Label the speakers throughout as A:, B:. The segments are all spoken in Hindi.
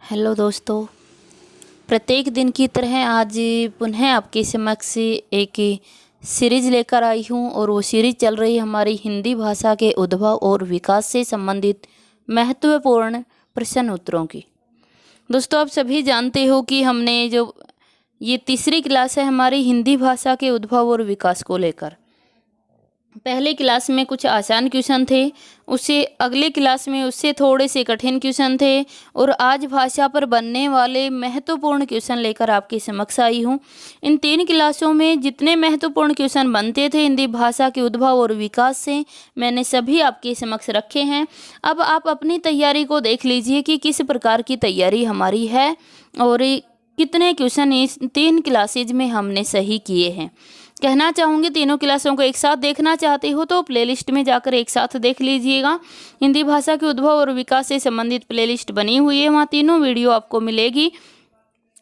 A: हेलो दोस्तों। प्रत्येक दिन की तरह आज पुनः आपके समक्ष एक सीरीज लेकर आई हूँ और वो सीरीज चल रही हमारी हिंदी भाषा के उद्भव और विकास से संबंधित महत्वपूर्ण प्रश्न उत्तरों की। दोस्तों, आप सभी जानते हो कि हमने जो ये तीसरी क्लास है हमारी हिंदी भाषा के उद्भव और विकास को लेकर। पहले क्लास में कुछ आसान क्वेश्चन थे, उससे अगले क्लास में उससे थोड़े से कठिन क्वेश्चन थे और आज भाषा पर बनने वाले महत्वपूर्ण क्वेश्चन लेकर आपके समक्ष आई हूँ। इन 3 क्लासों में जितने महत्वपूर्ण क्वेश्चन बनते थे हिंदी भाषा के उद्भव और विकास से, मैंने सभी आपके समक्ष रखे हैं। अब आप अपनी तैयारी को देख लीजिए कि किस प्रकार की तैयारी हमारी है और कितने क्वेश्चन इस 3 क्लासेज में हमने सही किए हैं। कहना चाहूँगी तीनों क्लासों को एक साथ देखना चाहते हो तो प्लेलिस्ट में जाकर एक साथ देख लीजिएगा। हिंदी भाषा के उद्भव और विकास से संबंधित प्लेलिस्ट बनी हुई है, वहाँ तीनों वीडियो आपको मिलेगी,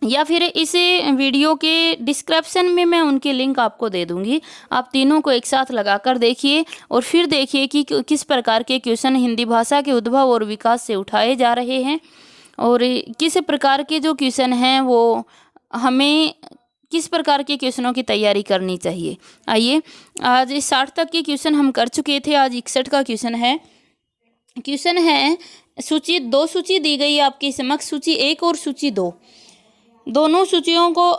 A: या फिर इस वीडियो के डिस्क्रिप्शन में मैं उनकी लिंक आपको दे दूंगी। आप तीनों को एक साथ लगाकर देखिए और फिर देखिए कि किस प्रकार के क्वेश्चन हिंदी भाषा के उद्भव और विकास से उठाए जा रहे हैं और किस प्रकार के जो क्वेश्चन हैं वो हमें किस प्रकार के क्वेश्चनों की तैयारी करनी चाहिए। आइए, आज 60 तक के क्वेश्चन हम कर चुके थे, आज 61 का क्वेश्चन है। सूची 2 सूची दी गई आपके समक्ष, सूची 1 और सूची 2। दोनों सूचियों को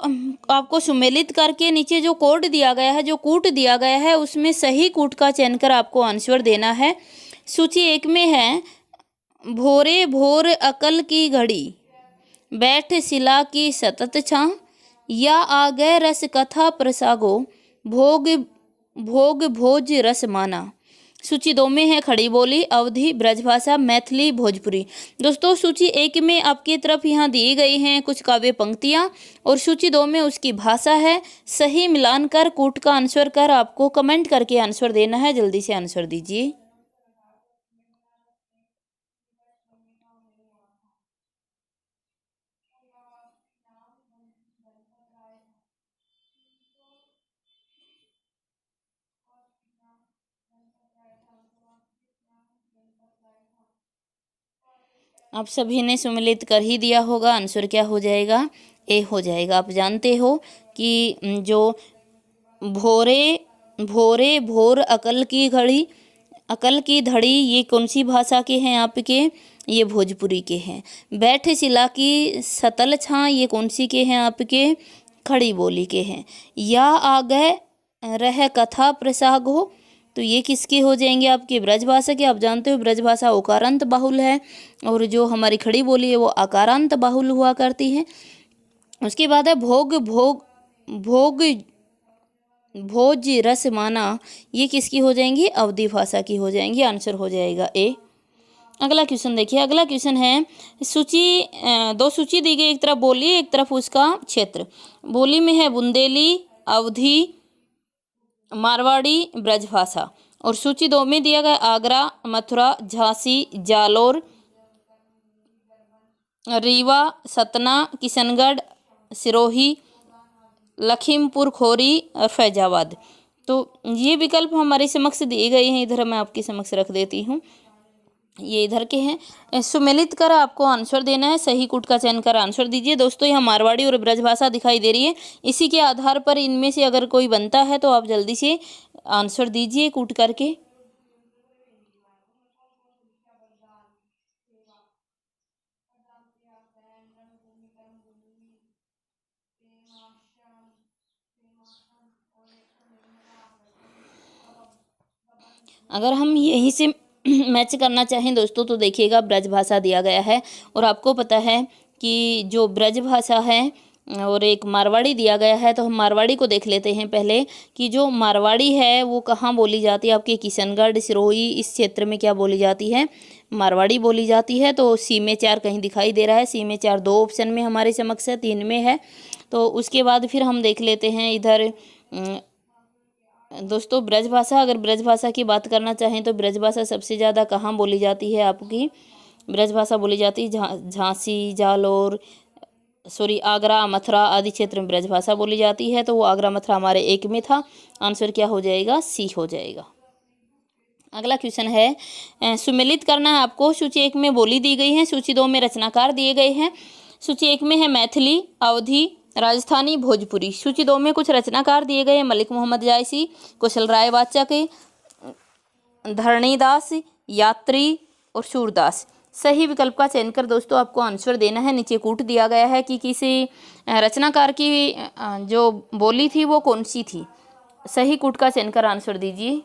A: आपको सुमेलित करके नीचे जो कोड दिया गया है, जो कूट दिया गया है, उसमें सही कूट का चयन कर आपको आंसर देना है। सूची 1 में है, भोरे भोर अकल की घड़ी, बैठ शिला की सतत छां, या आ गए रस कथा प्रसागो, भोग भोग भोज रस माना। सूची 2 में है, खड़ी बोली, अवधी, ब्रजभाषा, मैथिली, भोजपुरी। दोस्तों, सूची 1 में आपकी तरफ यहाँ दी गई हैं कुछ काव्य पंक्तियाँ और सूची 2 में उसकी भाषा है। सही मिलान कर कूट का आंसर कर आपको कमेंट करके आंसर देना है। जल्दी से आंसर दीजिए। आप सभी ने सुमिलित कर ही दिया होगा। आंसर क्या हो जाएगा? ए हो जाएगा। आप जानते हो कि जो भोरे भोरे भोर अकल की घड़ी, अकल की धड़ी, ये कौन सी भाषा के हैं आपके? ये भोजपुरी के हैं। बैठ शिला की सतल छां, ये कौन सी के हैं आपके? खड़ी बोली के हैं। या आ गए रह कथा प्रसाग हो, तो ये किसके हो जाएंगे? आपके ब्रजभाषा के। आप जानते हो ब्रजभाषा उकारांत बाहुल है और जो हमारी खड़ी बोली है वो आकारांत बाहुल हुआ करती है। उसके बाद है भोग भोग भोग भोज रस माना, ये किसकी हो जाएंगी? अवधी भाषा की हो जाएंगी। आंसर हो जाएगा ए। अगला क्वेश्चन देखिए। अगला क्वेश्चन है, सूची 2 सूची दी गई, एक तरफ बोली एक तरफ उसका क्षेत्र। बोली में है बुंदेली, अवधी, मारवाड़ी, ब्रजभाषा, और सूची 2 में दिया गया आगरा, मथुरा, झांसी, जालोर, रीवा, सतना, किशनगढ़, सिरोही, लखीमपुर खोरी और फैजाबाद। तो ये विकल्प हमारे समक्ष दिए गए हैं, इधर मैं आपके समक्ष रख देती हूँ, ये इधर के हैं। सुमेलित कर आपको आंसर देना है। सही कूट का चयन कर आंसर दीजिए। दोस्तों, यहाँ मारवाड़ी और ब्रजभाषा दिखाई दे रही है, इसी के आधार पर इनमें से अगर कोई बनता है तो आप जल्दी से आंसर दीजिए कूट करके। अगर हम यहीं से मैच करना चाहें दोस्तों तो देखिएगा, ब्रजभाषा दिया गया है और आपको पता है कि जो ब्रजभाषा है और एक मारवाड़ी दिया गया है, तो हम मारवाड़ी को देख लेते हैं पहले कि जो मारवाड़ी है वो कहाँ बोली जाती है। आपके किशनगढ़, सिरोही, इस क्षेत्र में क्या बोली जाती है? मारवाड़ी बोली जाती है। तो सी में 4 कहीं दिखाई दे रहा है। सी में 4 2 ऑप्शन में हमारे समक्ष है, 3 में है। तो उसके बाद फिर हम देख लेते हैं इधर दोस्तों ब्रजभाषा। अगर ब्रजभाषा की बात करना चाहें तो ब्रजभाषा सबसे ज़्यादा कहाँ बोली जाती है? आपकी ब्रजभाषा बोली जाती है झांसी, जालोर, आगरा, मथुरा आदि क्षेत्र में ब्रजभाषा बोली जाती है। तो वो आगरा मथुरा हमारे 1 में था। आंसर क्या हो जाएगा? सी हो जाएगा। अगला क्वेश्चन है सुमेलित करना है आपको। सूची 1 में बोली दी गई है, सूची 2 में रचनाकार दिए गए हैं। सूची 1 में है मैथिली, अवधी, राजस्थानी, भोजपुरी। सूची 2 में कुछ रचनाकार दिए गए हैं, मलिक मोहम्मद जायसी, कुशल राय वाचक, धरणीदास, यात्री और सूरदास। सही विकल्प का चयन कर दोस्तों आपको आंसर देना है। नीचे कूट दिया गया है कि किसी रचनाकार की जो बोली थी वो कौन सी थी। सही कूट का चयन कर आंसर दीजिए।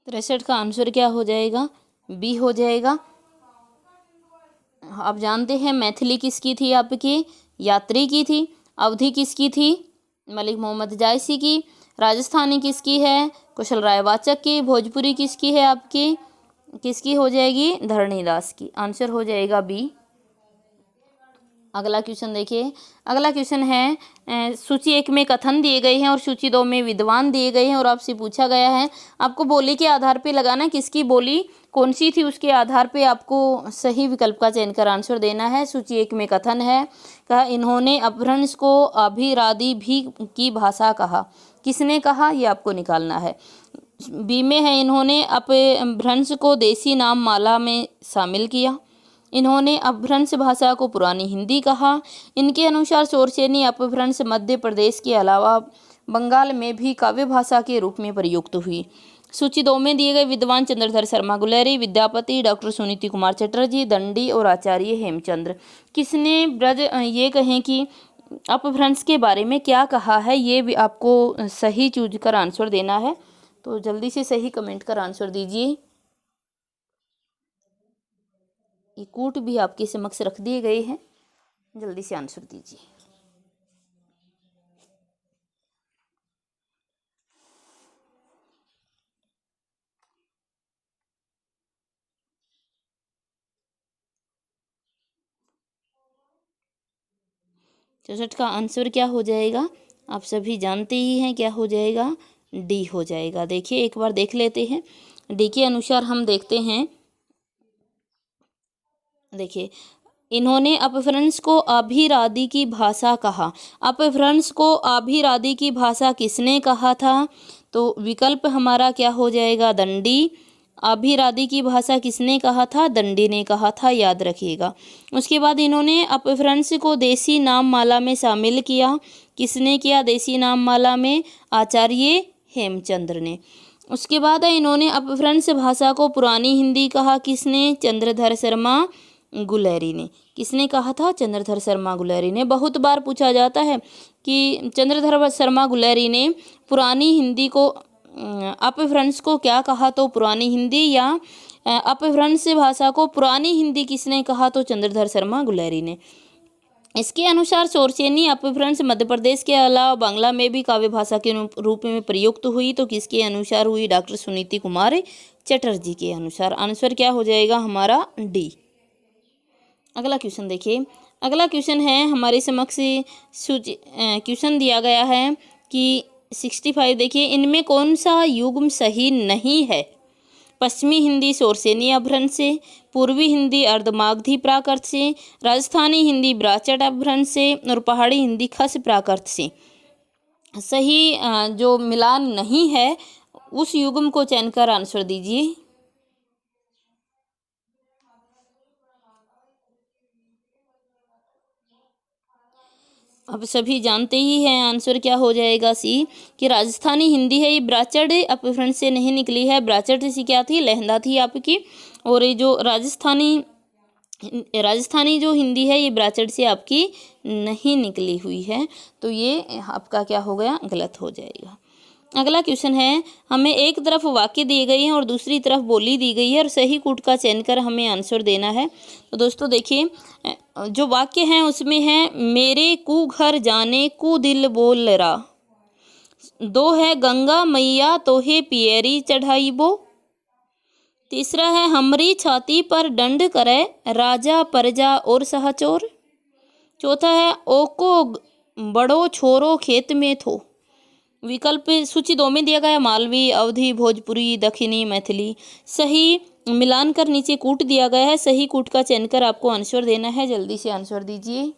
A: तिरसठ का आंसर क्या हो जाएगा? बी हो जाएगा। आप जानते हैं मैथिली किसकी थी आपकी? यात्री की थी। अवधी किसकी थी? मलिक मोहम्मद जायसी की। राजस्थानी किसकी है? कुशल राय वाचक की। भोजपुरी किसकी है आपकी? किसकी हो जाएगी? धरणीदास की। आंसर हो जाएगा बी। अगला क्वेश्चन देखिए। अगला क्वेश्चन है सूची 1 में कथन दिए गए हैं और सूची 2 में विद्वान दिए गए हैं और आपसे पूछा गया है आपको बोली के आधार पे लगाना है किसकी बोली कौन सी थी, उसके आधार पे आपको सही विकल्प का चयन कर आंसर देना है। सूची 1 में कथन है, कहा इन्होंने अपभ्रंश को अभिरादि भी की भाषा कहा। किसने कहा? ये आपको निकालना है। बी में है इन्होंने अपभ्रंश को देसी नाम माला में शामिल किया। इन्होंने अपभ्रंश भाषा को पुरानी हिंदी कहा। इनके अनुसार शोरसेनी अपभ्रंश मध्य प्रदेश के अलावा बंगाल में भी काव्य भाषा के रूप में प्रयुक्त हुई। सूची 2 में दिए गए विद्वान चंद्रधर शर्मा गुलेरी, विद्यापति, डॉक्टर सुनीति कुमार चटर्जी, दंडी और आचार्य हेमचंद्र। किसने ब्रज ये कहें कि अपभ्रंश के बारे में क्या कहा है, ये भी आपको सही चूज कर आंसर देना है। तो जल्दी से सही कमेंट कर आंसर दीजिए। ये कूट भी आपके समक्ष रख दिए गए हैं, जल्दी से आंसर दीजिए। चौसठ का आंसर क्या हो जाएगा? आप सभी जानते ही हैं क्या हो जाएगा? डी हो जाएगा। देखिए एक बार देख लेते हैं। डी के अनुसार हम देखते हैं। देखिए इन्होंने अपभ्रंश को अभिरादि की भाषा कहा। अपभ्रंश को अभिरादि की भाषा किसने कहा था? तो विकल्प हमारा क्या हो जाएगा? दंडी। अभिरादि की भाषा किसने कहा था? दंडी ने कहा था, याद रखिएगा। उसके बाद इन्होंने अपभ्रंश को देसी नाम माला में शामिल किया। किसने किया देसी नाम माला में? आचार्य हेमचंद्र ने। उसके बाद इन्होंने अपभ्रंश भाषा को पुरानी हिंदी कहा। किसने? चंद्रधर शर्मा गुलेरी ने। किसने कहा था? चंद्रधर शर्मा गुलेरी ने। बहुत बार पूछा जाता है कि चंद्रधर शर्मा गुलेरी ने पुरानी हिंदी को अपभ्रंश को क्या कहा, तो पुरानी हिंदी, या अपभ्रंश भाषा को पुरानी हिंदी किसने कहा, तो चंद्रधर शर्मा गुलेरी ने। इसके अनुसार शोरसेनी अपभ्रंश मध्य प्रदेश के अलावा बांग्ला में भी काव्य भाषा के रूप में प्रयुक्त हुई। तो किसके अनुसार हुई? डॉक्टर सुनीति कुमार चटर्जी के अनुसार। आंसर क्या हो जाएगा हमारा? डी। अगला क्वेश्चन देखिए। अगला क्वेश्चन है हमारे समक्ष क्वेश्चन दिया गया है कि 65 देखिए, इनमें कौन सा युग्म सही नहीं है? पश्चिमी हिंदी शोरसेनी अपभ्रंश से, पूर्वी हिंदी अर्धमागधी प्राकृत से, राजस्थानी हिंदी ब्राचट अपभ्रंश से और पहाड़ी हिंदी खस प्राकृत से। सही जो मिलान नहीं है उस युग्म को चयन कर आंसर दीजिए। अब सभी जानते ही हैं आंसर क्या हो जाएगा? सी, कि राजस्थानी हिंदी है ये ब्राचट अपभ्रंश से नहीं निकली है। ब्राचट से क्या थी? लहंदा थी आपकी। और ये जो राजस्थानी जो हिंदी है ये ब्राचट से आपकी नहीं निकली हुई है। तो ये आपका क्या हो गया? गलत हो जाएगा। अगला क्वेश्चन है, हमें एक तरफ वाक्य दिए गए हैं और दूसरी तरफ बोली दी गई है और सही कूट का चयन कर हमें आंसर देना है। तो दोस्तों देखिए जो वाक्य हैं उसमें है मेरे कु घर जाने कु दिल बोल रहा। दो है गंगा मैया तोहे पियरी चढ़ाई बो। तीसरा है हमरी छाती पर दंड करे राजा प्रजा और सहचोर। चौथा है ओको बड़ो छोरो खेत में थो। विकल्प सूची 2 में दिया गया है मालवी, अवधी, भोजपुरी, दक्षिणी, मैथिली। सही मिलान कर नीचे कूट दिया गया है, सही कूट का चयन कर आपको आंसर देना है। जल्दी से आंसर दीजिए।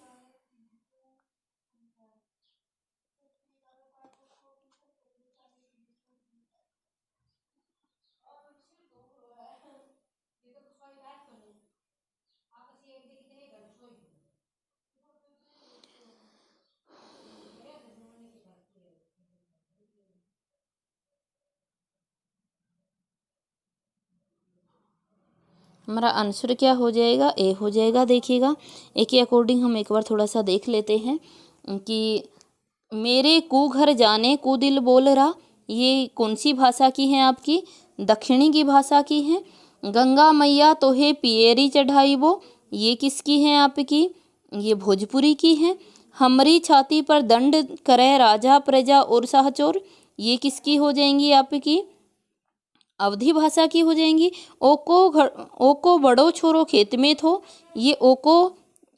A: हमारा आंसर क्या हो जाएगा? ए हो जाएगा। देखिएगा, ए के अकॉर्डिंग हम एक बार थोड़ा सा देख लेते हैं कि मेरे कू घर जाने कू दिल बोल रहा, ये कौन सी भाषा की है? आपकी दक्षिणी की भाषा की है। गंगा मैया तोहे पियरी चढ़ाई वो, ये किसकी है? आपकी ये भोजपुरी की है। हमरी छाती पर दंड करे राजा प्रजा और सहचोर, ये किसकी हो जाएंगी? आपकी अवधी भाषा की हो जाएंगी। ओको बड़ो छोरो खेत में थो, ये ओको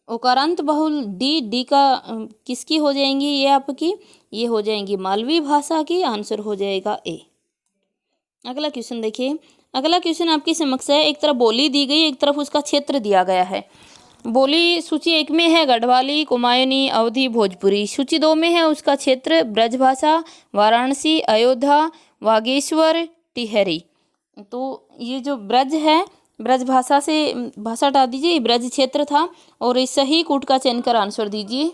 A: ओकारांत बहुल डी का किसकी हो जाएंगी? ये आपकी ये हो जाएंगी मालवी भाषा की। आंसर हो जाएगा ए। अगला क्वेश्चन देखिए। अगला क्वेश्चन आपकी समक्ष है। एक तरफ बोली दी गई, एक तरफ उसका क्षेत्र दिया गया है। बोली सूची 1 में है गढ़वाली, कुमायूनी, अवधी, भोजपुरी। सूची 2 में है उसका क्षेत्र ब्रजभाषा, वाराणसी, अयोध्या, बागेश्वर, टिहरी। तो ये जो ब्रज है, ब्रज भाषा से भाषा हटा दीजिए, ब्रज क्षेत्र था। और इस सही कूट का चयन कर आंसर दीजिए।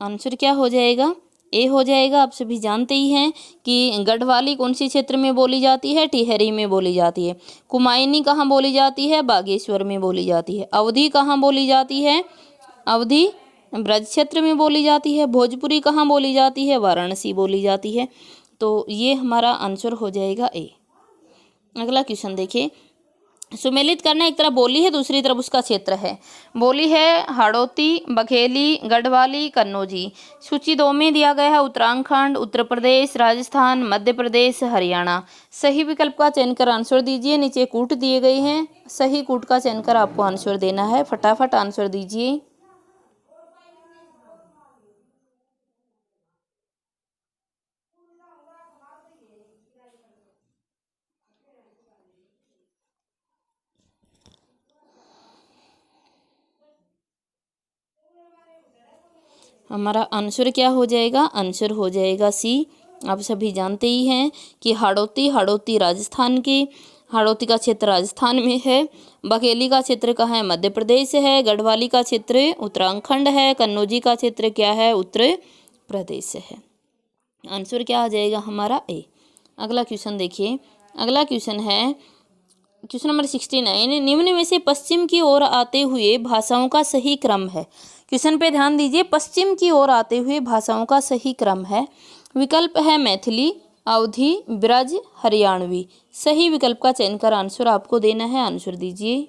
A: आंसर क्या हो जाएगा? ए हो जाएगा। आप सभी जानते ही हैं कि गढ़वाली कौन सी क्षेत्र में बोली जाती है? टिहरी में बोली जाती है। कुमायूनी कहाँ बोली जाती है? बागेश्वर में बोली जाती है। अवधी कहाँ बोली जाती है? अवधी ब्रज क्षेत्र में बोली जाती है। भोजपुरी कहाँ बोली जाती है? वाराणसी बोली जाती है। तो ये हमारा आंसर हो जाएगा ए। अगला क्वेश्चन देखिए। सुमेलित करना, एक तरफ बोली है, दूसरी तरफ उसका क्षेत्र है। बोली है हाड़ौती, बघेली, गढ़वाली, कन्नौजी। सूची 2 में दिया गया है उत्तराखंड, उत्तर प्रदेश, राजस्थान, मध्य प्रदेश, हरियाणा। सही विकल्प का चयन कर आंसर दीजिए। नीचे कूट दिए गए हैं, सही कूट का चयन कर आपको आंसर देना है। फटाफट आंसर दीजिए। हमारा आंसर क्या हो जाएगा? आंसर हो जाएगा सी। आप सभी जानते ही हैं कि हाड़ौती राजस्थान की, हाड़ौती का क्षेत्र राजस्थान में है। बघेली का क्षेत्र कहाँ है? मध्य प्रदेश है। गढ़वाली का क्षेत्र उत्तराखंड है। कन्नौजी का क्षेत्र क्या है? उत्तर प्रदेश है। आंसर क्या आ जाएगा हमारा? ए। अगला क्वेश्चन देखिए। अगला क्वेश्चन है क्वेश्चन नंबर 69। निम्न में से पश्चिम की ओर आते हुए भाषाओं का सही क्रम है। क्वेश्चन पे ध्यान दीजिए। पश्चिम की ओर आते हुए भाषाओं का सही क्रम है। विकल्प है मैथिली, अवधी, ब्रज, हरियाणवी। सही विकल्प का चयन कर आंसर आपको देना है। आंसर दीजिए।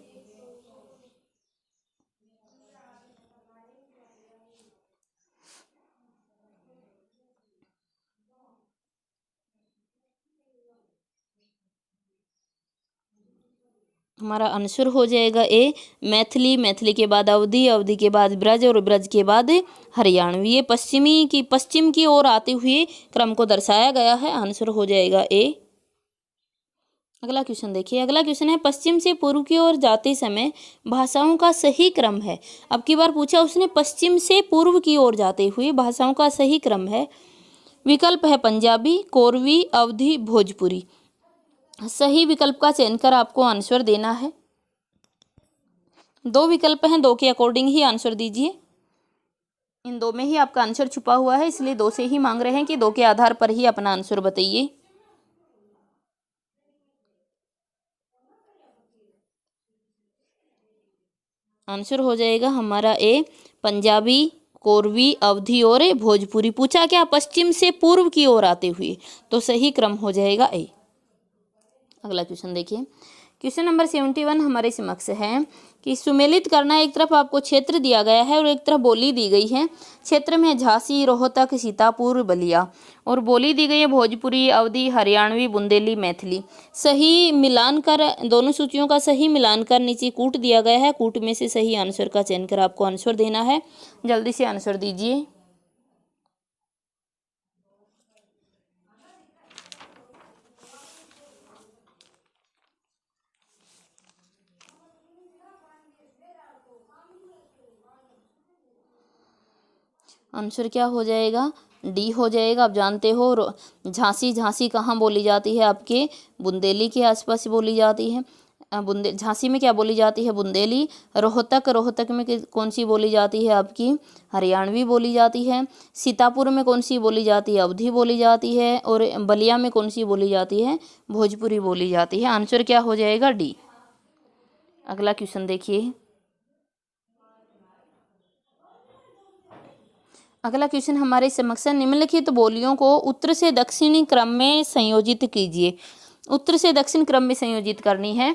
A: हमारा आंसर हो जाएगा ए मैथिली। मैथिली के बाद अवधी, अवधी के बाद ब्रज और ब्रज के बाद हरियाणवी। ये पश्चिम की ओर आते हुए क्रम को दर्शाया गया है। आंसर हो जाएगा ए। अगला क्वेश्चन देखिए। अगला क्वेश्चन है पश्चिम से पूर्व की ओर जाते समय भाषाओं का सही क्रम है। अब की बार पूछा उसने पश्चिम से पूर्व की ओर जाते हुए भाषाओं का सही क्रम है। विकल्प है पंजाबी, कोरवी, अवधी, भोजपुरी। सही विकल्प का चयन कर आपको आंसर देना है। 2 विकल्प हैं, 2 के अकॉर्डिंग ही आंसर दीजिए। इन 2 में ही आपका आंसर छुपा हुआ है, इसलिए 2 से ही मांग रहे हैं कि 2 के आधार पर ही अपना आंसर बताइए। आंसर हो जाएगा हमारा ए पंजाबी, कोरवी, अवधी और भोजपुरी। पूछा क्या? पश्चिम से पूर्व की ओर आते हुए, तो सही क्रम हो जाएगा ए। अगला क्वेश्चन देखिए। क्वेश्चन नंबर 71 हमारे समक्ष है कि सुमेलित करना, एक तरफ आपको क्षेत्र दिया गया है और एक तरफ बोली दी गई है। क्षेत्र में झांसी, रोहतक, सीतापुर, बलिया, और बोली दी गई है भोजपुरी, अवधी, हरियाणवी, बुंदेली, मैथिली। सही मिलान कर, दोनों सूचियों का सही मिलान कर नीचे कूट दिया गया है। कूट में से सही आंसर का चयन कर आपको आंसर देना है। जल्दी से आंसर दीजिए। आंसर क्या हो जाएगा? डी हो जाएगा। आप जानते हो झांसी, झांसी कहाँ बोली जाती है? आपके बुंदेली के आसपास बोली जाती है। झांसी में क्या बोली जाती है? बुंदेली। रोहतक, रोहतक में कौन सी बोली जाती है? आपकी हरियाणवी बोली जाती है। सीतापुर में कौन सी बोली जाती है? अवधी बोली जाती है। और बलिया में कौन सी बोली जाती है? भोजपुरी बोली जाती है। आंसर क्या हो जाएगा? डी। अगला क्वेश्चन देखिए। अगला क्वेश्चन हमारे समक्ष है, निम्नलिखित बोलियों को उत्तर से दक्षिणी क्रम में संयोजित कीजिए। उत्तर से दक्षिण क्रम में संयोजित करनी है।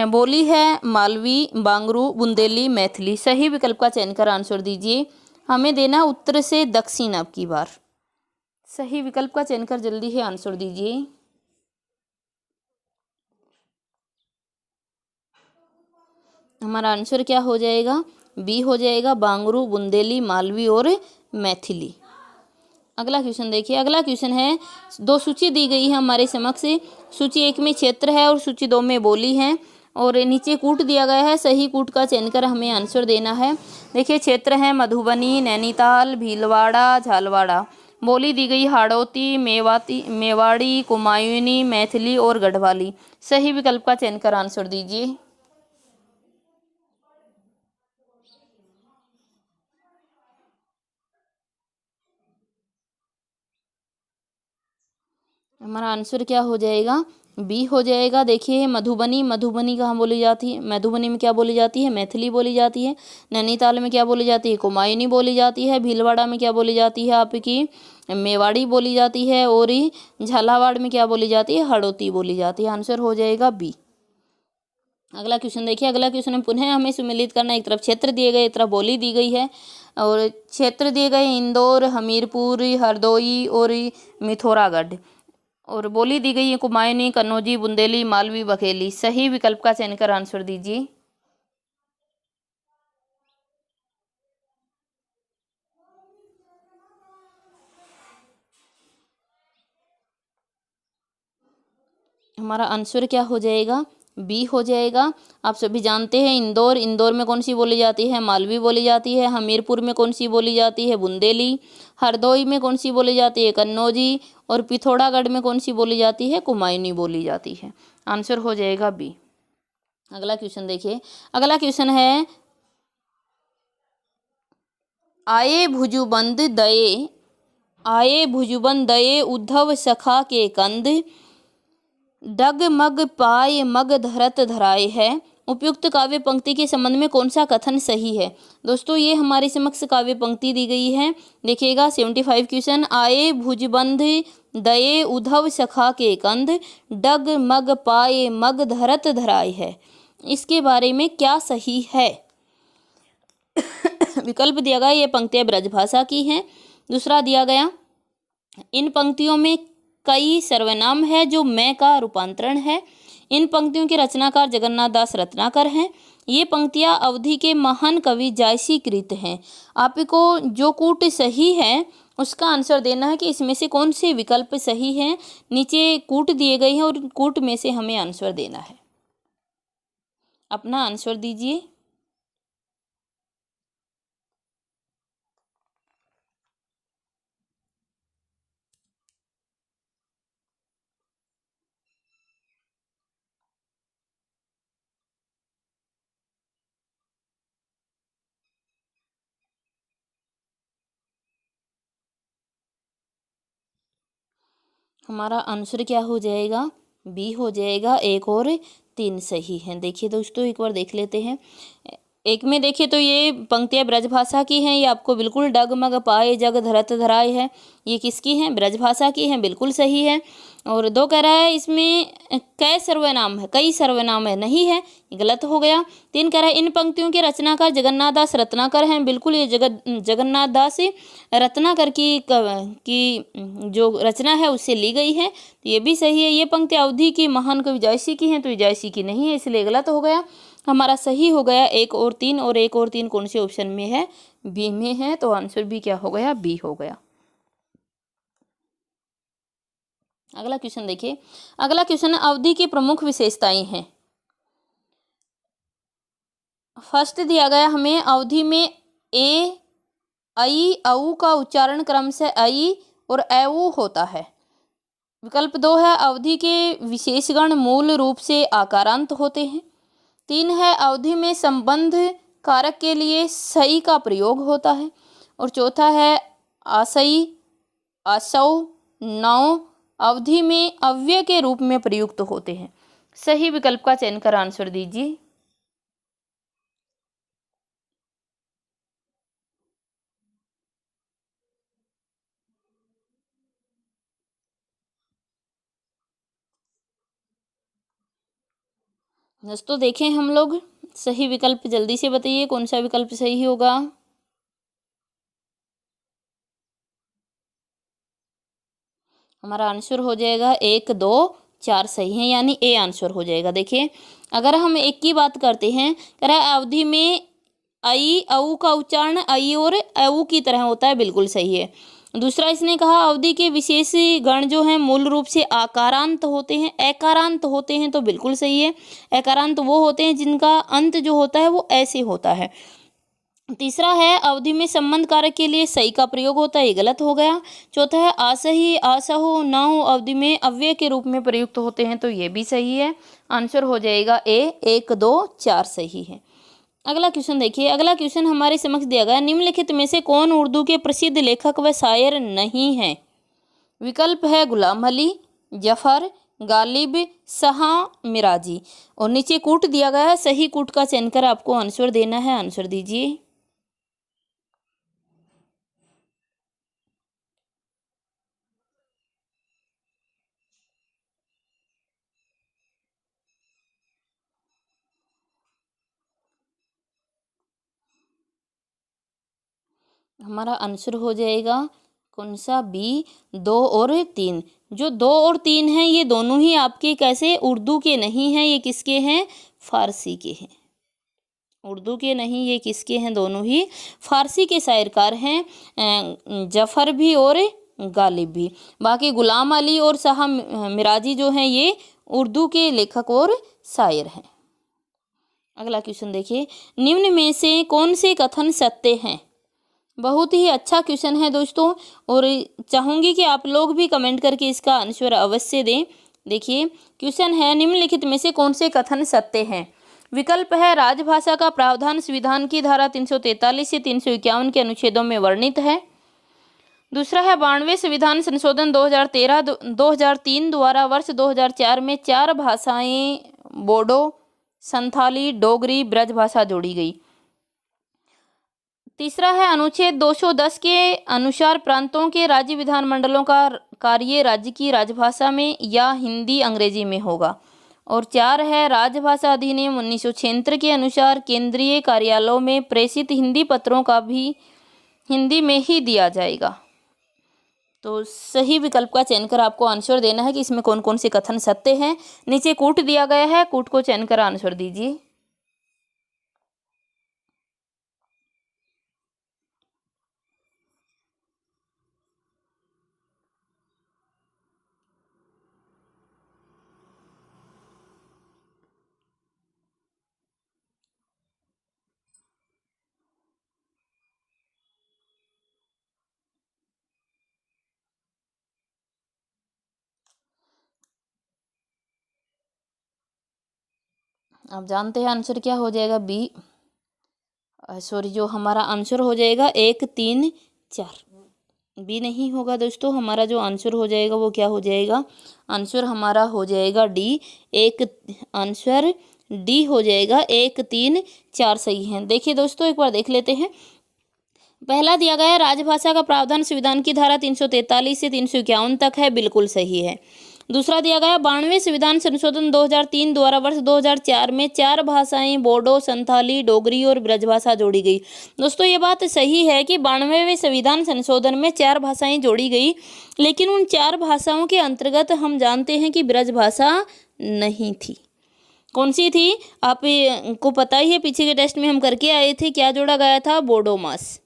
A: बोली है मालवी, बांगरू, बुंदेली, मैथिली। सही विकल्प का चयन कर आंसर दीजिए। हमें देना उत्तर से दक्षिण अब की बार। सही विकल्प का चयन कर जल्दी से आंसर दीजिए। हमारा आंसर क्या हो जाएगा? बी हो जाएगा। बांगरू, बुंदेली, मालवी और मैथिली। अगला क्वेश्चन देखिए। अगला क्वेश्चन है, दो सूची दी गई है हमारे समक्ष। सूची 1 में क्षेत्र है और सूची 2 में बोली है, और नीचे कूट दिया गया है। सही कूट का चयन कर हमें आंसर देना है। देखिए, क्षेत्र है मधुबनी, नैनीताल, भीलवाड़ा, झालवाड़ा। बोली दी गई हाड़ौती, मेवाड़ी, कुमायूनी, मैथिली और गढ़वाली। सही विकल्प का चयन कर आंसर दीजिए। हमारा आंसर क्या हो जाएगा? बी हो जाएगा। देखिए, मधुबनी, मधुबनी कहाँ बोली जाती है? मधुबनी में क्या बोली जाती है? मैथिली बोली जाती है। नैनीताल में क्या बोली जाती है? कुमायूनी बोली जाती है। भीलवाड़ा में क्या बोली जाती है? आपकी मेवाड़ी बोली जाती है। और झालावाड़ में क्या बोली जाती है? हड़ौती बोली जाती है। आंसर हो जाएगा बी। अगला क्वेश्चन देखिए। अगला क्वेश्चन में पुनः हमें सुमेलित करना है। एक तरफ क्षेत्र दिए गए, एक तरफ बोली दी गई है। और क्षेत्र दिए गए इंदौर, हमीरपुर, हरदोई और मिथौरागढ़। और बोली दी गई है कुमायूनी, कन्नौजी, बुंदेली, मालवी, बघेली। सही विकल्प का चयन कर आंसर दीजिए। हमारा आंसर क्या हो जाएगा? बी हो जाएगा। आप सभी जानते हैं इंदौर, इंदौर में कौन सी बोली जाती है? मालवी बोली जाती है। हमीरपुर में कौन सी बोली जाती है? बुंदेली। हरदोई में कौन सी बोली जाती है? कन्नौजी। और पिथौरागढ़ में कौन सी बोली जाती है? कुमायूनी बोली जाती है। आंसर हो जाएगा बी। अगला क्वेश्चन देखिए। अगला क्वेश्चन है, आए भुजुबंद दये, आए भुजुबंद दये उद्धव सखा के कंद, डगमग पाय मग धरत धराए है। उपयुक्त काव्य पंक्ति के संबंध में कौन सा कथन सही है? दोस्तों, ये हमारे समक्ष काव्य पंक्ति दी गई है। देखिएगा, 75 क्वेश्चन। आए भुजबंध दये उद्धव सखा के कंद, डगमग पाए मग धरत धराए है। इसके बारे में क्या सही है? विकल्प दिया गया, ये पंक्तियां ब्रजभाषा की हैं। दूसरा दिया गया, इन पंक्तियों में कई सर्वनाम है जो मैं का रूपांतरण है। इन पंक्तियों के रचनाकार जगन्नाथ दास रत्नाकर हैं। ये पंक्तियां अवधि के महान कवि जायसी कृत हैं। आपको जो कूट सही है उसका आंसर देना है कि इसमें से कौन से विकल्प सही हैं। नीचे कूट दिए गए हैं और कूट में से हमें आंसर देना है। अपना आंसर दीजिए। हमारा आंसर क्या हो जाएगा? बी हो जाएगा। 1 और 3 सही हैं। देखिए दोस्तों, एक बार देख लेते हैं। एक में देखिए तो ये पंक्तियाँ ब्रजभाषा की हैं, ये आपको बिल्कुल डगमग पाए जग धरत धराए है, ये किसकी हैं? ब्रजभाषा की हैं, बिल्कुल सही है। और 2 कह रहा है इसमें कई सर्वनाम है, कई सर्वनाम है, नहीं है, ये गलत हो गया। 3 कह रहा है इन पंक्तियों के रचनाकार जगन्नाथ दास रत्नाकर हैं, बिल्कुल ये जगन्नाथ दास रत्नाकर की जो रचना है उससे ली गई है, तो ये भी सही है। ये पंक्ति अवधि की महान कवि जयसी की हैं, तो ये जयसी की नहीं है, इसलिए गलत हो गया। हमारा सही हो गया 1 और 3, और 1 और 3 कौन से ऑप्शन में है? बी में है, तो आंसर भी क्या हो गया? बी हो गया। अगला क्वेश्चन देखिए, अगला क्वेश्चन अवधि की प्रमुख विशेषताएं हैं। फर्स्ट दिया गया हमें अवधि में ए आई औ का उच्चारण क्रम से आई और ऐऊ होता है। विकल्प 2 है अवधि के विशेषगण मूल रूप से आकारांत होते हैं। 3 है अवधि में संबंध कारक के लिए सई का प्रयोग होता है। और चौथा है आसई आसौ नौ अवधि में अव्यय के रूप में प्रयुक्त होते हैं। सही विकल्प का चयन कर आंसर दीजिए। दोस्तों देखें हम लोग सही विकल्प, जल्दी से बताइए कौन सा विकल्प सही होगा। हमारा आंसर हो जाएगा 1 2 4 सही है, यानी ए आंसर हो जाएगा। देखिए अगर हम एक की बात करते हैं, कह रहा है अवधि में आई औ का उच्चारण आई और ऐऊ की तरह होता है, बिल्कुल सही है। दूसरा इसने कहा अवधि के विशेष गण जो हैं मूल रूप से आकारांत होते हैं, एकारांत होते हैं, तो बिल्कुल सही है। एकारांत वो होते हैं जिनका अंत जो होता है वो ऐसे होता है। तीसरा है अवधि में संबंध कारक के लिए सही का प्रयोग होता है, ये गलत हो गया। चौथा है आसही आसहो नौ अवधि में अव्यय के रूप में प्रयुक्त होते हैं, तो ये भी सही है। आंसर हो जाएगा ए 1 2 4 सही है। अगला क्वेश्चन देखिए, अगला क्वेश्चन हमारे समक्ष दिया गया निम्नलिखित में से कौन उर्दू के प्रसिद्ध लेखक व शायर नहीं है? विकल्प है गुलाम अली, जफर, गालिब, शाह मिराजी। और नीचे कूट दिया गया है, सही कूट का चयन कर आपको आंसर देना है। आंसर दीजिए। हमारा आंसर हो जाएगा कौन सा? बी 2 और 3। जो 2 और 3 हैं ये दोनों ही आपके कैसे उर्दू के नहीं हैं, ये किसके हैं? फारसी के हैं। उर्दू के नहीं, ये किसके हैं? दोनों ही फारसी के शायरकार हैं, जफर भी और गालिब भी। बाकी गुलाम अली और शाह मिराजी जो हैं ये उर्दू के लेखक और शायर हैं। अगला क्वेश्चन देखिए, निम्न में से कौन से कथन सत्य हैं? बहुत ही अच्छा क्वेश्चन है दोस्तों, और चाहूँगी कि आप लोग भी कमेंट करके इसका आंसर अवश्य दें। देखिए क्वेश्चन है निम्नलिखित में से कौन से कथन सत्य हैं? विकल्प है राजभाषा का प्रावधान संविधान की धारा 343 से 351 के अनुच्छेदों में वर्णित है। दूसरा है 92वें संविधान संशोधन 2003 द्वारा वर्ष 2004 में 4 भाषाएं बोडो, संथाली, डोगरी, ब्रजभाषा जोड़ी गई। तीसरा है अनुच्छेद 210 के अनुसार प्रांतों के राज्य विधानमंडलों का कार्य राज्य की राजभाषा में या हिंदी अंग्रेजी में होगा। और 4 है राजभाषा अधिनियम 1976 के अनुसार केंद्रीय कार्यालयों में प्रेषित हिंदी पत्रों का भी हिंदी में ही दिया जाएगा। तो सही विकल्प का चयन कर आपको आंसर देना है कि इसमें कौन कौन से कथन सत्य हैं। नीचे कूट दिया गया है, कूट को चयन कर आंसर दीजिए। आप जानते हैं आंसर क्या हो जाएगा? बी, सॉरी, जो हमारा आंसर हो जाएगा 1 3 4। बी नहीं होगा दोस्तों, हमारा जो आंसर हो जाएगा वो क्या हो जाएगा? आंसर हमारा हो जाएगा डी, एक आंसर डी हो जाएगा। 1 3 4 सही है। देखिए दोस्तों, एक बार देख लेते हैं। पहला दिया गया राजभाषा का प्रावधान संविधान की धारा 343 से 351 तक है, बिल्कुल सही है। दूसरा दिया गया 92वें संविधान संशोधन 2003 द्वारा वर्ष 2004 में 4 भाषाएं बोडो, संथाली, डोगरी और ब्रजभाषा जोड़ी गई। दोस्तों, ये बात सही है कि 92वें संविधान संशोधन में 4 भाषाएं जोड़ी गई, लेकिन उन 4 भाषाओं के अंतर्गत हम जानते हैं कि ब्रजभाषा नहीं थी। कौन सी थी? आपको पता ही है, पीछे के टेस्ट में हम करके आए थे। क्या जोड़ा गया था? बोडोमास।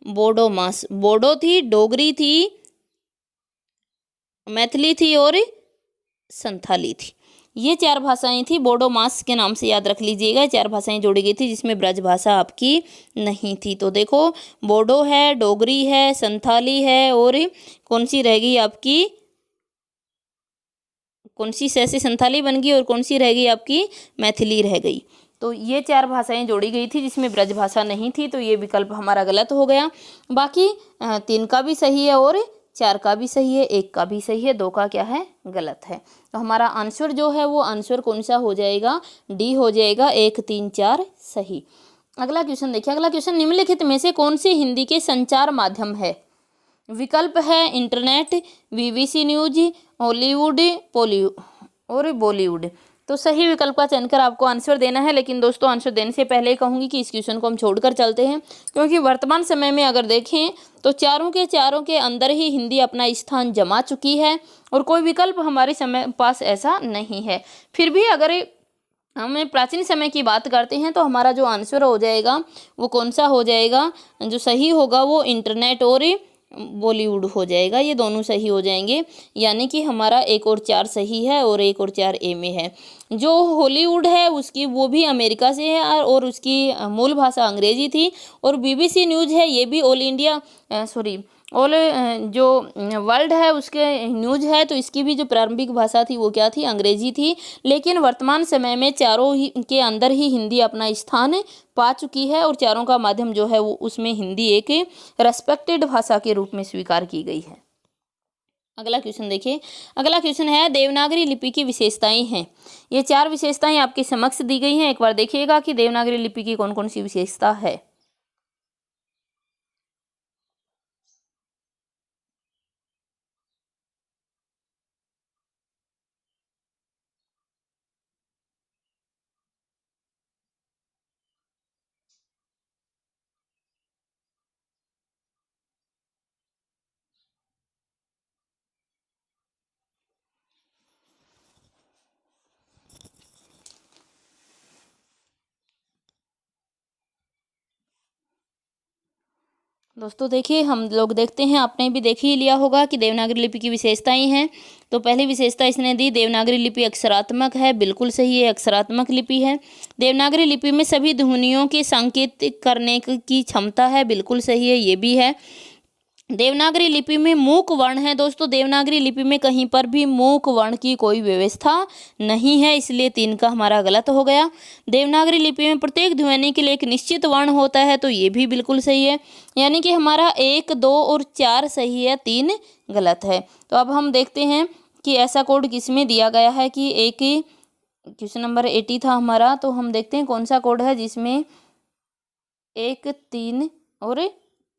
A: बोडोमास, बोडो थी, डोगरी थी, मैथिली थी और संथाली थी। ये 4 भाषाएं थी। बोडोमास के नाम से याद रख लीजिएगा। 4 भाषाएं जोड़ी गई थी जिसमें ब्रजभाषा आपकी नहीं थी। तो देखो, बोडो है, डोगरी है, संथाली है और कौन सी रहेगी आपकी? कौन सी से संथाली बन गई और कौन सी रह गई आपकी? मैथिली रह गई। तो ये 4 भाषाएं जोड़ी गई थी जिसमें ब्रजभाषा नहीं थी, तो ये विकल्प हमारा गलत हो गया। बाकी 3 का भी सही है और 4 का भी सही है, 1 का भी सही है, 2 का क्या है? गलत है। तो हमारा आंसर जो है वो आंसर कौन सा हो जाएगा? डी हो जाएगा। 1 3 4 सही। अगला क्वेश्चन देखिए। अगला क्वेश्चन, निम्नलिखित में से कौन से हिंदी के संचार माध्यम है? विकल्प है इंटरनेट, बीबीसी न्यूज, हॉलीवुड, और बॉलीवुड। तो सही विकल्प का चयन कर आपको आंसर देना है। लेकिन दोस्तों, आंसर देने से पहले कहूँगी कि इस क्वेश्चन को हम छोड़कर चलते हैं, क्योंकि वर्तमान समय में अगर देखें तो चारों के अंदर ही हिंदी अपना स्थान जमा चुकी है और कोई विकल्प हमारे समय पास ऐसा नहीं है। फिर भी अगर हम प्राचीन समय की बात करते हैं तो हमारा जो आंसर हो जाएगा वो कौन सा हो जाएगा? जो सही होगा वो इंटरनेट और बॉलीवुड हो जाएगा। ये दोनों सही हो जाएंगे, यानी कि हमारा 1 और 4 सही है और 1 और 4 ए में है। जो हॉलीवुड है उसकी वो भी अमेरिका से है और उसकी मूल भाषा अंग्रेजी थी। और बीबीसी न्यूज़ है, ये भी ऑल इंडिया ऑल जो वर्ल्ड है उसके न्यूज़ है, तो इसकी भी जो प्रारंभिक भाषा थी वो क्या थी? अंग्रेजी थी। लेकिन वर्तमान समय में चारों ही के अंदर ही हिंदी अपना स्थान पा चुकी है और चारों का माध्यम जो है वो उसमें हिंदी एक रेस्पेक्टेड भाषा के रूप में स्वीकार की गई है। अगला क्वेश्चन देखिए। अगला क्वेश्चन है देवनागरी लिपि की विशेषताएं हैं। ये 4 विशेषताएं आपके समक्ष दी गई हैं। एक बार देखिएगा कि देवनागरी लिपि की कौन कौन सी विशेषता है। दोस्तों देखिए, हम लोग देखते हैं, आपने भी देख ही लिया होगा कि देवनागरी लिपि की विशेषताएं हैं। तो पहली विशेषता इसने दी, देवनागरी लिपि अक्षरात्मक है। बिल्कुल सही है, अक्षरात्मक लिपि है। देवनागरी लिपि में सभी ध्वनियों के संकेत करने की क्षमता है। बिल्कुल सही है, ये भी है। देवनागरी लिपि में मूक वर्ण है। दोस्तों, देवनागरी लिपि में कहीं पर भी मूक वर्ण की कोई व्यवस्था नहीं है, इसलिए 3 का हमारा गलत हो गया। देवनागरी लिपि में प्रत्येक ध्वनि के लिए एक निश्चित वर्ण होता है, तो ये भी बिल्कुल सही है। यानी कि हमारा 1 2 और 4 सही है, 3 गलत है। तो अब हम देखते हैं कि ऐसा कोड किसमें दिया गया है कि एक क्वेश्चन नंबर 80 था हमारा। तो हम देखते हैं कौन सा कोड है जिसमें 1 3 और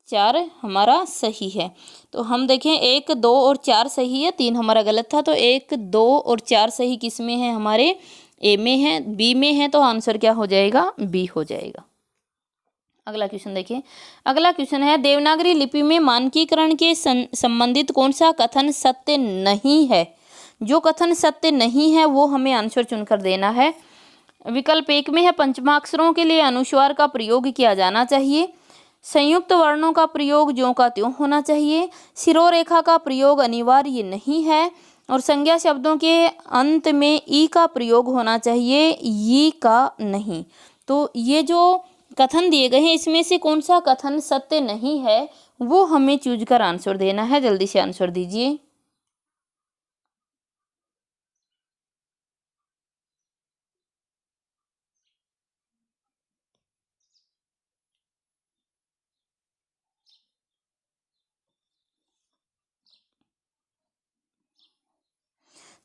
A: 4 हमारा सही है। तो हम देखें 1 2 और 4 सही है, 3 हमारा गलत था। तो 1 2 और 4 सही किस में है? हमारे ए में है, बी में है। तो आंसर क्या हो जाएगा? बी हो जाएगा। अगला क्वेश्चन देखिए। अगला क्वेश्चन है देवनागरी लिपि में मानकीकरण के संबंधित कौन सा कथन सत्य नहीं है? जो कथन सत्य नहीं है वो हमें आंसर चुनकर देना है। विकल्प 1 में है पंचमाक्षरों के लिए अनुस्वार का प्रयोग किया जाना चाहिए, संयुक्त वर्णों का प्रयोग ज्यों का त्यों होना चाहिए, शिरोरेखा का प्रयोग अनिवार्य नहीं है और संज्ञा शब्दों के अंत में ई का प्रयोग होना चाहिए, ई का नहीं। तो ये जो कथन दिए गए हैं इसमें से कौन सा कथन सत्य नहीं है वो हमें चूज कर आंसर देना है। जल्दी से आंसर दीजिए।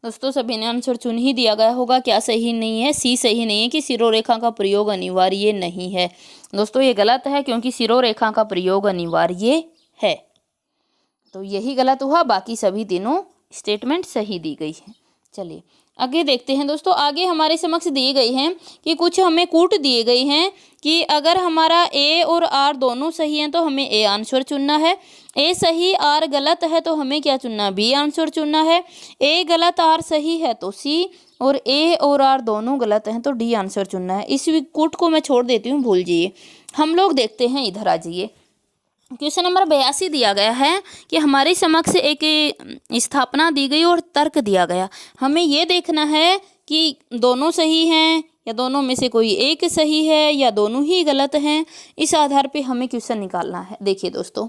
A: दोस्तों सभी ने आंसर चुन ही दिया गया होगा। क्या सही नहीं है? सी सही नहीं है कि सिरोरेखा का प्रयोग अनिवार्य नहीं है। दोस्तों ये गलत है, क्योंकि सिरोरेखा का प्रयोग अनिवार्य है। तो यही गलत हुआ, बाकी सभी तीनों स्टेटमेंट सही दी गई है। चलिए आगे देखते हैं दोस्तों। आगे हमारे समक्ष दिए गए हैं कि कुछ हमें कूट दिए गए हैं कि अगर हमारा ए और आर दोनों सही हैं तो हमें ए आंसर चुनना है, ए सही आर गलत है तो हमें क्या चुनना? बी आंसर चुनना है। ए गलत आर सही है तो सी, और ए और आर दोनों गलत हैं तो डी आंसर चुनना है। इस कूट को मैं छोड़ देती हूँ, भूल जाइए। हम लोग देखते हैं, इधर आ जाइए। क्वेश्चन नंबर 82 दिया गया है कि हमारे समक्ष एक स्थापना दी गई और तर्क दिया गया। हमें ये देखना है कि दोनों सही हैं या दोनों में से कोई एक सही है या दोनों ही गलत हैं। इस आधार पे हमें क्वेश्चन निकालना है। देखिए दोस्तों,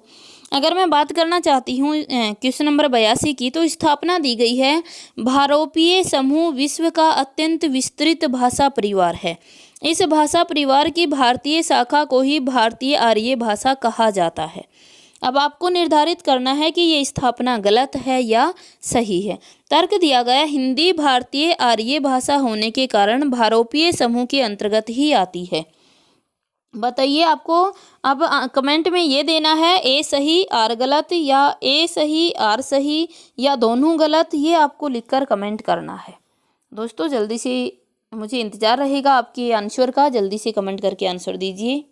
A: अगर मैं बात करना चाहती हूँ क्वेश्चन नंबर 82 की, तो स्थापना दी गई है भारोपीय समूह विश्व का अत्यंत विस्तृत भाषा परिवार है। इस भाषा परिवार की भारतीय शाखा को ही भारतीय आर्य भाषा कहा जाता है। अब आपको निर्धारित करना है कि ये स्थापना गलत है या सही है। तर्क दिया गया, हिंदी भारतीय आर्य भाषा होने के कारण भारोपीय समूह के अंतर्गत ही आती है। बताइए आपको अब कमेंट में ये देना है ए सही आर गलत, या ए सही आर सही, या दोनों गलत। ये आपको लिखकर कमेंट करना है। दोस्तों जल्दी से मुझे इंतज़ार रहेगा आपके आंसर का। जल्दी से कमेंट करके आंसर दीजिए।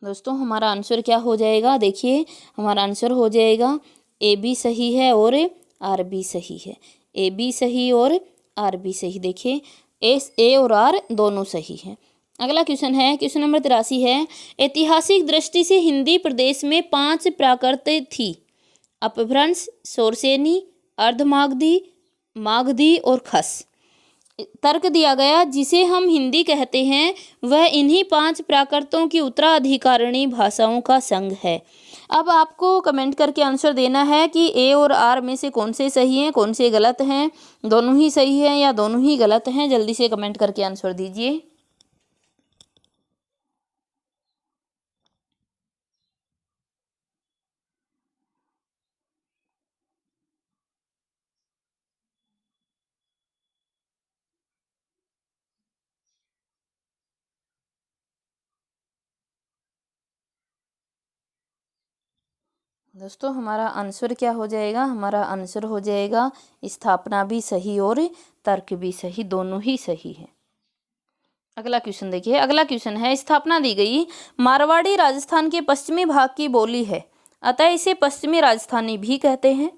A: दोस्तों हमारा आंसर क्या हो जाएगा? देखिए हमारा आंसर हो जाएगा ए बी सही है और आर बी सही है। ए बी सही और आर बी सही। देखिए ए और आर दोनों सही हैं। अगला क्वेश्चन है, क्वेश्चन नंबर 83 है। ऐतिहासिक दृष्टि से हिंदी प्रदेश में 5 प्राकृत थी: अपभ्रंश, सोरसेनी, अर्धमागधी, मागधी और खस। तर्क दिया गया, जिसे हम हिंदी कहते हैं वह इन्हीं 5 प्राकृतों की उत्तराधिकारिणी भाषाओं का संघ है। अब आपको कमेंट करके आंसर देना है कि ए और आर में से कौन से सही हैं, कौन से गलत हैं, दोनों ही सही हैं या दोनों ही गलत हैं। जल्दी से कमेंट करके आंसर दीजिए। दोस्तों हमारा आंसर क्या हो जाएगा? हमारा आंसर हो जाएगा स्थापना भी सही और तर्क भी सही, दोनों ही सही है। अगला क्वेश्चन देखिए। अगला क्वेश्चन है, स्थापना दी गई मारवाड़ी राजस्थान के पश्चिमी भाग की बोली है, अतः इसे पश्चिमी राजस्थानी भी कहते हैं।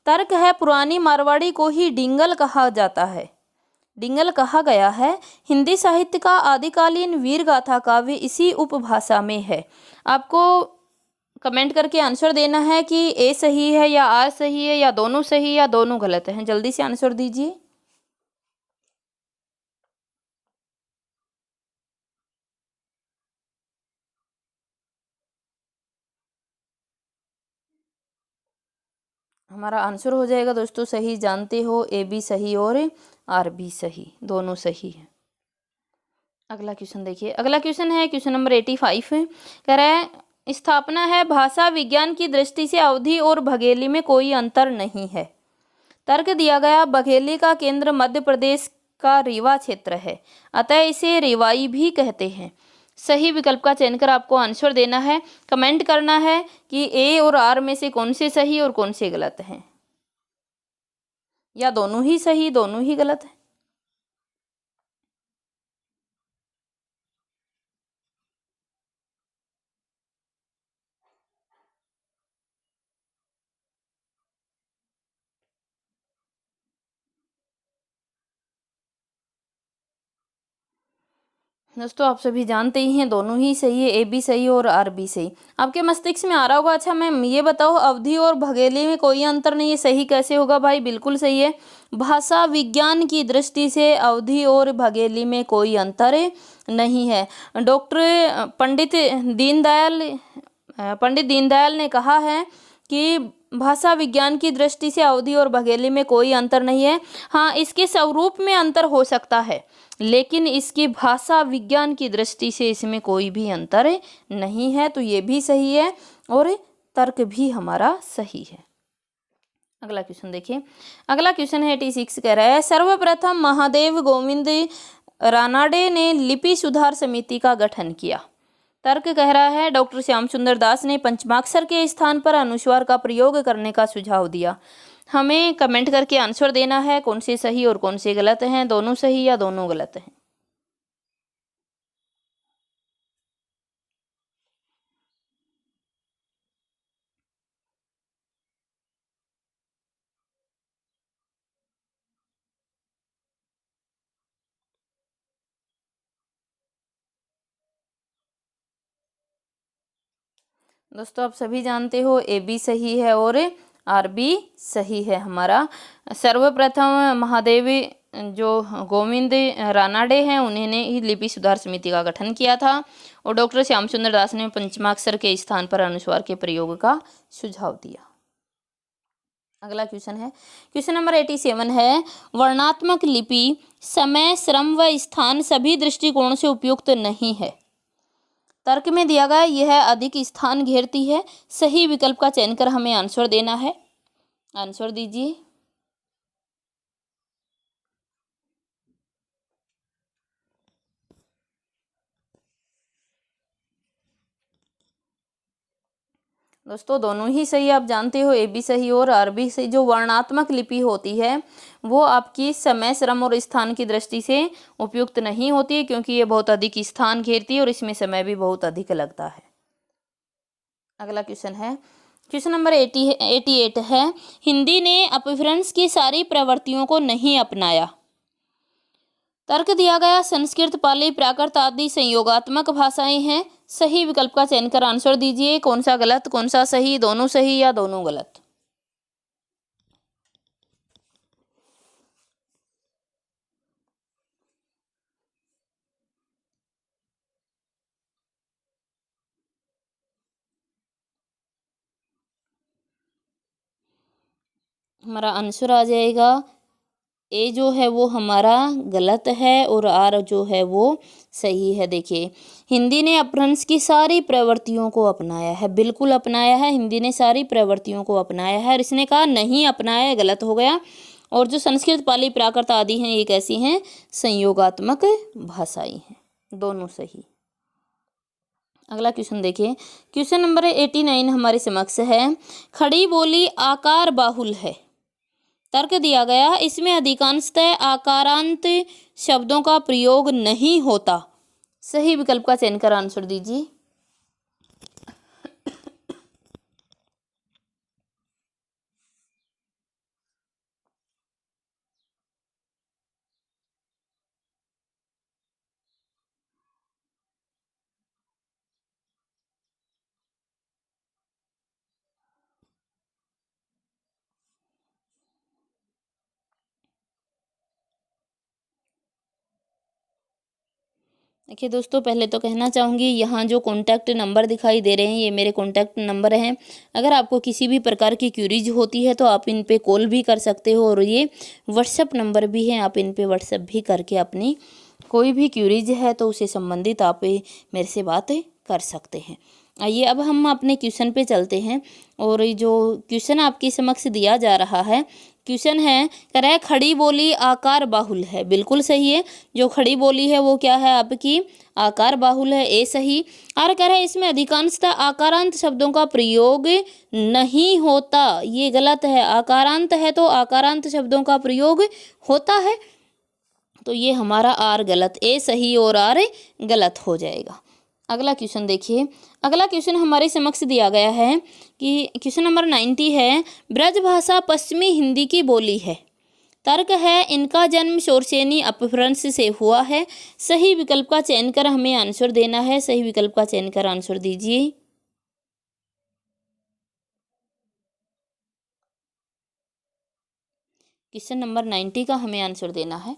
A: तर्क है, पुरानी मारवाड़ी को ही डिंगल कहा जाता है, डिंगल कहा गया है। हिंदी साहित्य का आदिकालीन वीर गाथा काव्य इसी उपभाषा में है। आपको कमेंट करके आंसर देना है कि ए सही है या आर सही है या दोनों सही या दोनों गलत हैं। जल्दी से आंसर दीजिए। हमारा आंसर हो जाएगा दोस्तों सही। जानते हो ए बी सही और आर बी सही, दोनों सही है। अगला क्वेश्चन देखिए। अगला क्वेश्चन है क्वेश्चन नंबर 85 कह रहा है, स्थापना है भाषा विज्ञान की दृष्टि से अवधी और बघेली में कोई अंतर नहीं है। तर्क दिया गया, बघेली का केंद्र मध्य प्रदेश का रीवा क्षेत्र है, अतः इसे रेवाई भी कहते हैं। सही विकल्प का चयन कर आपको आंसर देना है। कमेंट करना है कि ए और आर में से कौन से सही और कौन से गलत हैं, या दोनों ही सही दोनों ही गलत हैं। दोस्तों आप सभी जानते ही हैं दोनों ही सही है, ए बी सही और आर बी सही। आपके मस्तिष्क में आ रहा होगा, अच्छा मैम ये बताओ अवधि और बघेली में कोई अंतर नहीं है, सही कैसे होगा? भाई बिल्कुल सही है। भाषा विज्ञान की दृष्टि से अवधि और बघेली में कोई अंतर नहीं है। डॉक्टर पंडित दीनदयाल ने कहा है कि भाषा विज्ञान की दृष्टि से अवधी और बघेली में कोई अंतर नहीं है। हाँ, इसके स्वरूप में अंतर हो सकता है, लेकिन इसकी भाषा विज्ञान की दृष्टि से इसमें कोई भी अंतर नहीं है। तो ये भी सही है और तर्क भी हमारा सही है। अगला क्वेश्चन देखिए। अगला क्वेश्चन है 86 कह रहा है, सर्वप्रथम महादेव गोविंद रानाडे ने लिपि सुधार समिति का गठन किया। तर्क कह रहा है डॉक्टर श्याम सुंदर दास ने पंचमाक्षर के स्थान पर अनुस्वार का प्रयोग करने का सुझाव दिया। हमें कमेंट करके आंसर देना है कौन से सही और कौन से गलत हैं, दोनों सही या दोनों गलत हैं। दोस्तों आप सभी जानते हो ए बी सही है और आर बी सही है हमारा। सर्वप्रथम महादेव जो गोविंद रानाडे हैं उन्होंने ही लिपि सुधार समिति का गठन किया था और डॉक्टर श्याम सुंदर दास ने पंचमाक्षर के स्थान पर अनुस्वार के प्रयोग का सुझाव दिया। अगला क्वेश्चन है, क्वेश्चन नंबर 87 है, वर्णात्मक लिपि समय, श्रम व स्थान सभी दृष्टिकोणों से उपयुक्त नहीं है। तर्क में दिया गया यह अधिक स्थान घेरती है। सही विकल्प का चयन कर हमें आंसर देना है। आंसर दीजिए। दोस्तों दोनों ही सही, आप जानते हो ए बी सही और आर बी सही। जो वर्णात्मक लिपि होती है वो आपकी समय, श्रम और स्थान की दृष्टि से उपयुक्त नहीं होती है, क्योंकि ये बहुत अधिक स्थान घेरती है और इसमें समय भी बहुत अधिक लगता है। अगला क्वेश्चन है, क्वेश्चन नंबर 88 है, हिंदी ने अपभ्रंश की सारी प्रवृत्तियों को नहीं अपनाया। तर्क दिया गया संस्कृत, पाली, प्राकृत आदि संयोगात्मक भाषाएं हैं। सही विकल्प का चयन कर आंसर दीजिए। कौन सा गलत, कौन सा सही, दोनों सही या दोनों गलत। हमारा आंसर आ जाएगा ए जो है वो हमारा गलत है और आर जो है वो सही है। देखिए, हिंदी ने अपभ्रंश की सारी प्रवृत्तियों को अपनाया है, बिल्कुल अपनाया है। हिंदी ने सारी प्रवृत्तियों को अपनाया है और इसने कहा नहीं अपनाया, गलत हो गया। और जो संस्कृत, पाली, प्राकृत आदि हैं ये कैसी हैं, संयोगात्मक भाषाएं हैं, दोनों सही। अगला क्वेश्चन देखिए, क्वेश्चन नंबर 89 हमारे समक्ष है, खड़ी बोली आकार बाहुल है। तर्क दिया गया इसमें अधिकांशतः आकारांत शब्दों का प्रयोग नहीं होता। सही विकल्प का चयन कर आंसर दीजिए। देखिए दोस्तों, पहले तो कहना चाहूँगी यहाँ जो कॉन्टैक्ट नंबर दिखाई दे रहे हैं ये मेरे कॉन्टैक्ट नंबर हैं। अगर आपको किसी भी प्रकार की क्यूरीज होती है तो आप इन पे कॉल भी कर सकते हो और ये व्हाट्सएप नंबर भी हैं, आप इन पे व्हाट्सएप भी करके अपनी कोई भी क्यूरीज है तो उससे संबंधित आप मेरे से बात कर सकते हैं। आइए अब हम अपने क्वेश्चन पे चलते हैं और जो क्वेश्चन आपके समक्ष दिया जा रहा है, क्वेश्चन है कह रहा है खड़ी बोली आकार बाहुल है। बिल्कुल सही है, जो खड़ी बोली है वो क्या है आपकी आकार बाहुल है, ए सही। और कह रहा है इसमें अधिकांशतः आकारांत शब्दों का प्रयोग नहीं होता, ये गलत है। आकारांत है तो आकारांत शब्दों का प्रयोग होता है, तो ये हमारा आर गलत, ए सही और आर गलत हो जाएगा। अगला क्वेश्चन देखिए, अगला क्वेश्चन हमारे समक्ष दिया गया है कि क्वेश्चन नंबर 90 है, ब्रज भाषा पश्चिमी हिंदी की बोली है। तर्क है इनका जन्म शोरसेनी अपभ्रंश से हुआ है। सही विकल्प का चयन कर हमें आंसर देना है। सही विकल्प का चयन कर आंसर दीजिए। क्वेश्चन नंबर 90 का हमें आंसर देना है।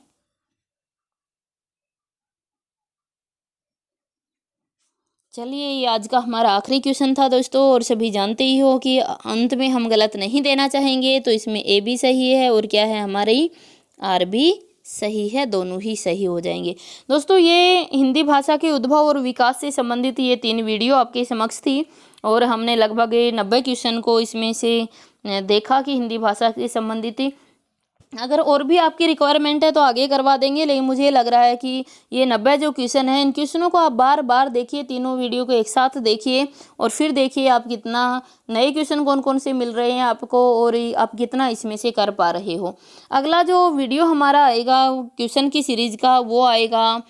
A: चलिए, ये आज का हमारा आखिरी क्वेश्चन था दोस्तों, और सभी जानते ही हो कि अंत में हम गलत नहीं देना चाहेंगे, तो इसमें ए भी सही है और क्या है हमारी आर भी सही है, दोनों ही सही हो जाएंगे। दोस्तों, ये हिंदी भाषा के उद्भव और विकास से संबंधित ये 3 वीडियो आपके समक्ष थी, और हमने लगभग 90 क्वेश्चन को इसमें से देखा कि हिंदी भाषा से संबंधित थी। अगर और भी आपकी रिक्वायरमेंट है तो आगे करवा देंगे, लेकिन मुझे लग रहा है कि ये 90 जो क्वेश्चन है, इन क्वेश्चनों को आप बार बार देखिए, तीनों वीडियो को एक साथ देखिए, और फिर देखिए आप कितना नए क्वेश्चन कौन कौन से मिल रहे हैं आपको, और आप कितना इसमें से कर पा रहे हो। अगला जो वीडियो हमारा आएगा क्वेश्चन की सीरीज का, वो आएगा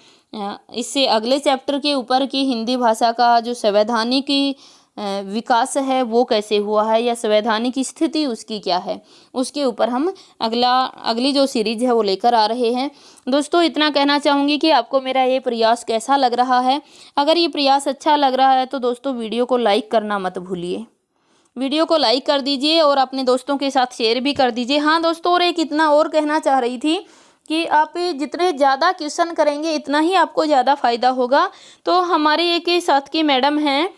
A: इससे अगले चैप्टर के ऊपर की हिंदी भाषा का जो संवैधानिक विकास है वो कैसे हुआ है, या संवैधानिक स्थिति उसकी क्या है, उसके ऊपर हम अगली जो सीरीज है वो लेकर आ रहे हैं। दोस्तों, इतना कहना चाहूँगी कि आपको मेरा ये प्रयास कैसा लग रहा है। अगर ये प्रयास अच्छा लग रहा है तो दोस्तों वीडियो को लाइक करना मत भूलिए, वीडियो को लाइक कर दीजिए और अपने दोस्तों के साथ शेयर भी कर दीजिए। हाँ दोस्तों, और एक इतना और कहना चाह रही थी कि आप जितने ज़्यादा क्वेश्चन करेंगे इतना ही आपको ज़्यादा फायदा होगा। तो हमारे एक साथ की मैडम हैं,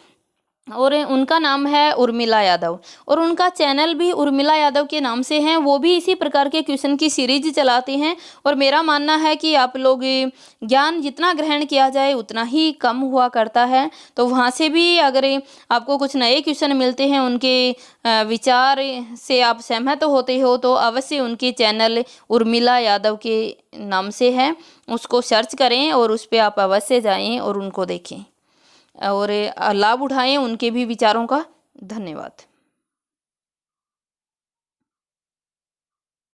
A: और उनका नाम है उर्मिला यादव, और उनका चैनल भी उर्मिला यादव के नाम से है। वो भी इसी प्रकार के क्वेश्चन की सीरीज चलाते हैं, और मेरा मानना है कि आप लोग ज्ञान जितना ग्रहण किया जाए उतना ही कम हुआ करता है। तो वहाँ से भी अगर आपको कुछ नए क्वेश्चन मिलते हैं, उनके विचार से आप सहमत होते हो, तो अवश्य उनके चैनल उर्मिला यादव के नाम से है, उसको सर्च करें और उस पर आप अवश्य जाएँ और उनको देखें और लाभ उठाएं उनके भी विचारों का। धन्यवाद।